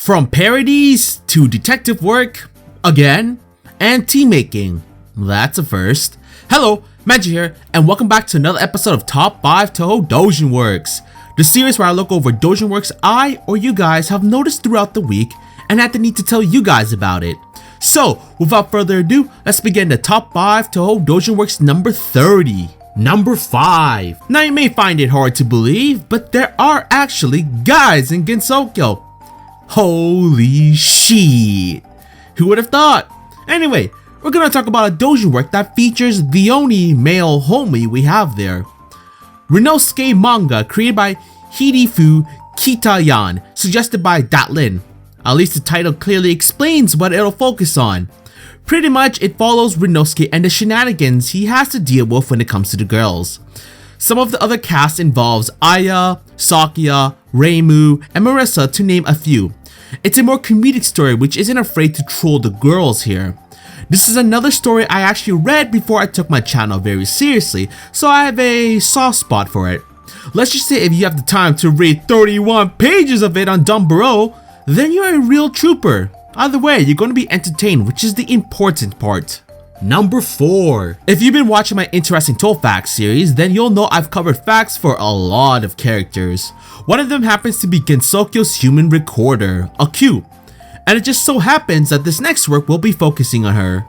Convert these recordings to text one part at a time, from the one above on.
From parodies to detective work, again, and tea making. That's a first. Hello, Magi here, and welcome back to another episode of Top 5 Touhou Doujin Works, the series where I look over Doujin works I or you guys have noticed throughout the week and had the need to tell you guys about it. So, without further ado, let's begin the Top 5 Touhou Doujin Works number 30. Number 5. Now you may find it hard to believe, but there are actually guys in Gensokyo. Holy shit. Who would have thought? Anyway, we're gonna talk about a doujin work that features the only male homie we have there. Rinosuke manga created by Hidefu Kitayan, suggested by Datlin. At least the title clearly explains what it'll focus on. Pretty much it follows Rinosuke and the shenanigans he has to deal with when it comes to the girls. Some of the other cast involves Aya, Sakuya, Reimu, and Marissa to name a few. It's a more comedic story which isn't afraid to troll the girls here. This is another story I actually read before I took my channel very seriously, so I have a soft spot for it. Let's just say if you have the time to read 31 pages of it on Dumbro, then you're a real trooper. Either way, you're going to be entertained, which is the important part. Number 4. If you've been watching my Interesting Touhou Facts series, then you'll know I've covered facts for a lot of characters. One of them happens to be Gensokyo's human recorder, a Q. And it just so happens that this next work will be focusing on her.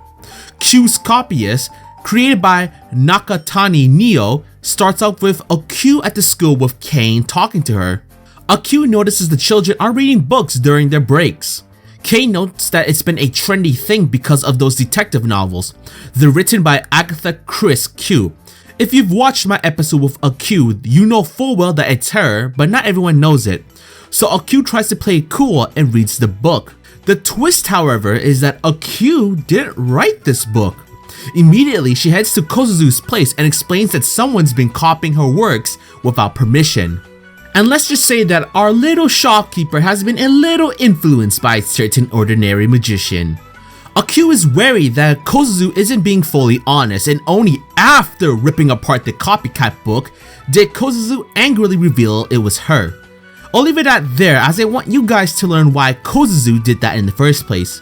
Q's copyist, created by Nakatani Neo, starts out with a Q at the school with Kane talking to her. A Q notices the children are reading books during their breaks. Kane notes that it's been a trendy thing because of those detective novels. They're written by Agatha Chris Q. If you've watched my episode with a Q, you know full well that it's her, but not everyone knows it. So a Q tries to play it cool and reads the book. The twist, however, is that a Q didn't write this book. Immediately, she heads to Kozuzu's place and explains that someone's been copying her works without permission. And let's just say that our little shopkeeper has been a little influenced by a certain ordinary magician. Q is wary that Kozuzu isn't being fully honest, and only after ripping apart the copycat book did Kozuzu angrily reveal it was her. I'll leave it at there as I want you guys to learn why Kozuzu did that in the first place.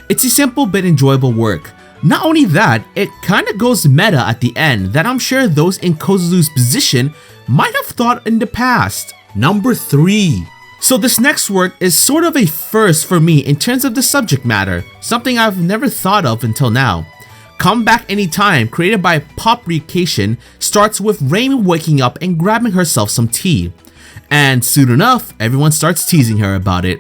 It's a simple but enjoyable work. Not only that, it kinda goes meta at the end that I'm sure those in Kozuzu's position might have thought in the past. Number 3. So this next work is sort of a first for me in terms of the subject matter, something I've never thought of until now. Come Back Anytime, created by Poprication, starts with Reimu waking up and grabbing herself some tea. And soon enough, everyone starts teasing her about it.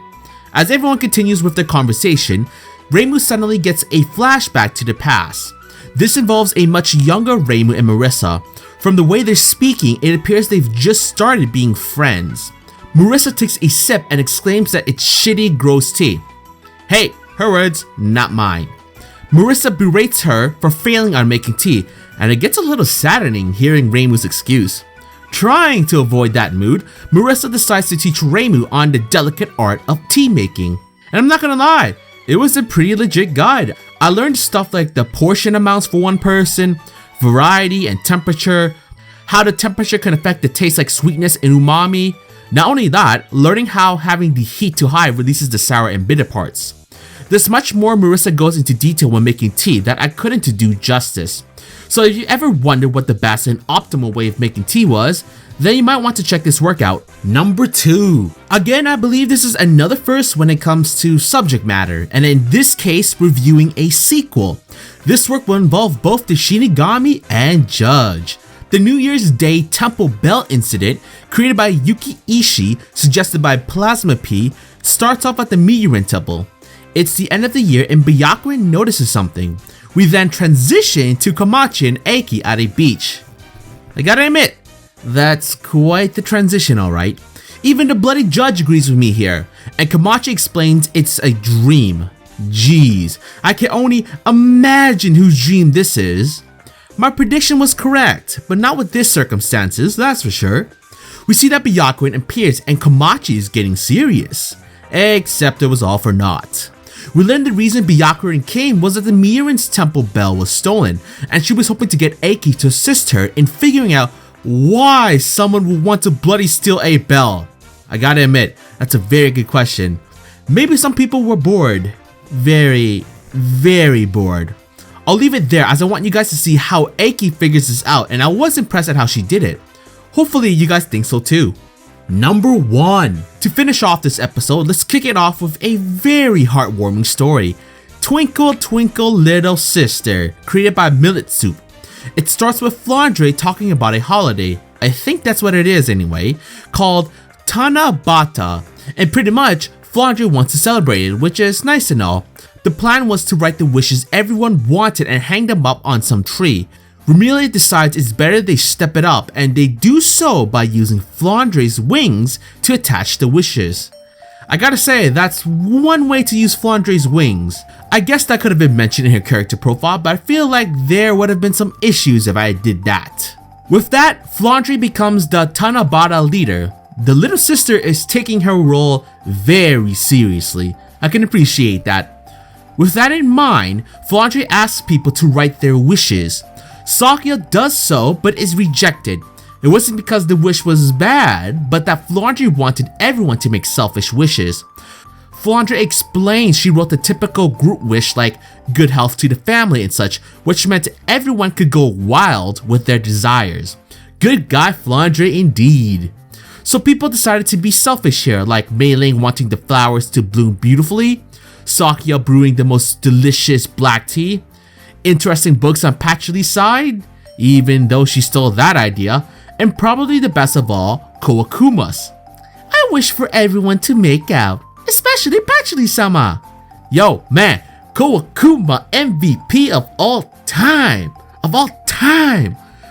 As everyone continues with their conversation, Reimu suddenly gets a flashback to the past. This involves a much younger Reimu and Marissa. From the way they're speaking, it appears they've just started being friends. Marissa takes a sip and exclaims that it's shitty, gross tea. Hey, her words, not mine. Marissa berates her for failing on making tea, and it gets a little saddening hearing Reimu's excuse. Trying to avoid that mood, Marissa decides to teach Reimu on the delicate art of tea making. And I'm not gonna lie, it was a pretty legit guide. I learned stuff like the portion amounts for one person, variety and temperature, how the temperature can affect the taste like sweetness and umami. Not only that, learning how having the heat too high releases the sour and bitter parts. There's much more Marissa goes into detail when making tea that I couldn't do justice. So if you ever wondered what the best and optimal way of making tea was, then you might want to check this work out. Number 2. Again, I believe this is another first when it comes to subject matter, and in this case, reviewing a sequel. This work will involve both the Shinigami and Judge. The New Year's Day Temple Bell incident, created by Yuki Ishii, suggested by Plasma P, starts off at the Miurin Temple. It's the end of the year and Byakuren notices something. We then transition to Komachi and Eiki at a beach. I gotta admit, that's quite the transition, alright. Even the bloody Judge agrees with me here, and Komachi explains it's a dream. Jeez, I can only imagine whose dream this is. My prediction was correct, but not with this circumstances, that's for sure. We see that Byakuren appears and Komachi is getting serious. Except it was all for naught. We learn the reason Byakuren came was that the Miurin's temple bell was stolen, and she was hoping to get Eiki to assist her in figuring out why someone would want to bloody steal a bell. I gotta admit, that's a very good question. Maybe some people were bored. Very, very bored. I'll leave it there as I want you guys to see how Aiki figures this out, and I was impressed at how she did it. Hopefully you guys think so too. Number 1. To finish off this episode, let's kick it off with a very heartwarming story. Twinkle Twinkle Little Sister, created by Millet Soup. It starts with Flandre talking about a holiday, I think that's what it is anyway, called Tanabata, and pretty much Flandre wants to celebrate it, which is nice and all. The plan was to write the wishes everyone wanted and hang them up on some tree. Yarormyr decides it's better they step it up, and they do so by using Flandre's wings to attach the wishes. I gotta say, that's one way to use Flandre's wings. I guess that could have been mentioned in her character profile, but I feel like there would have been some issues if I did that. With that, Flandre becomes the Tanabata leader. The little sister is taking her role very seriously. I can appreciate that. With that in mind, Flandre asks people to write their wishes. Sakya does so, but is rejected. It wasn't because the wish was bad, but that Flandre wanted everyone to make selfish wishes. Flandre explains she wrote the typical group wish like good health to the family and such, which meant everyone could go wild with their desires. Good guy Flandre indeed. So people decided to be selfish here, like Mei Ling wanting the flowers to bloom beautifully, Sakya brewing the most delicious black tea, interesting books on Patchoulie's side, even though she stole that idea, and probably the best of all, Kowakuma's. I wish for everyone to make out, especially Patchouli-sama. Yo, man, Kowakuma MVP of all time.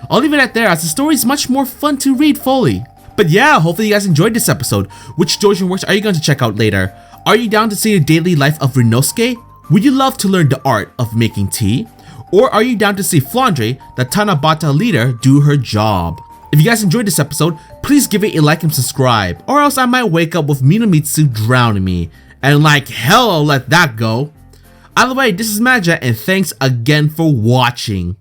I'll leave it at there as the story is much more fun to read fully. But yeah, hopefully you guys enjoyed this episode. Which doujin works are you going to check out later? Are you down to see the daily life of Rinosuke? Would you love to learn the art of making tea? Or are you down to see Flandre, the Tanabata leader, do her job? If you guys enjoyed this episode, please give it a like and subscribe, or else I might wake up with Minamitsu drowning me. And like hell I'll let that go. Either way, this is Magi, and thanks again for watching.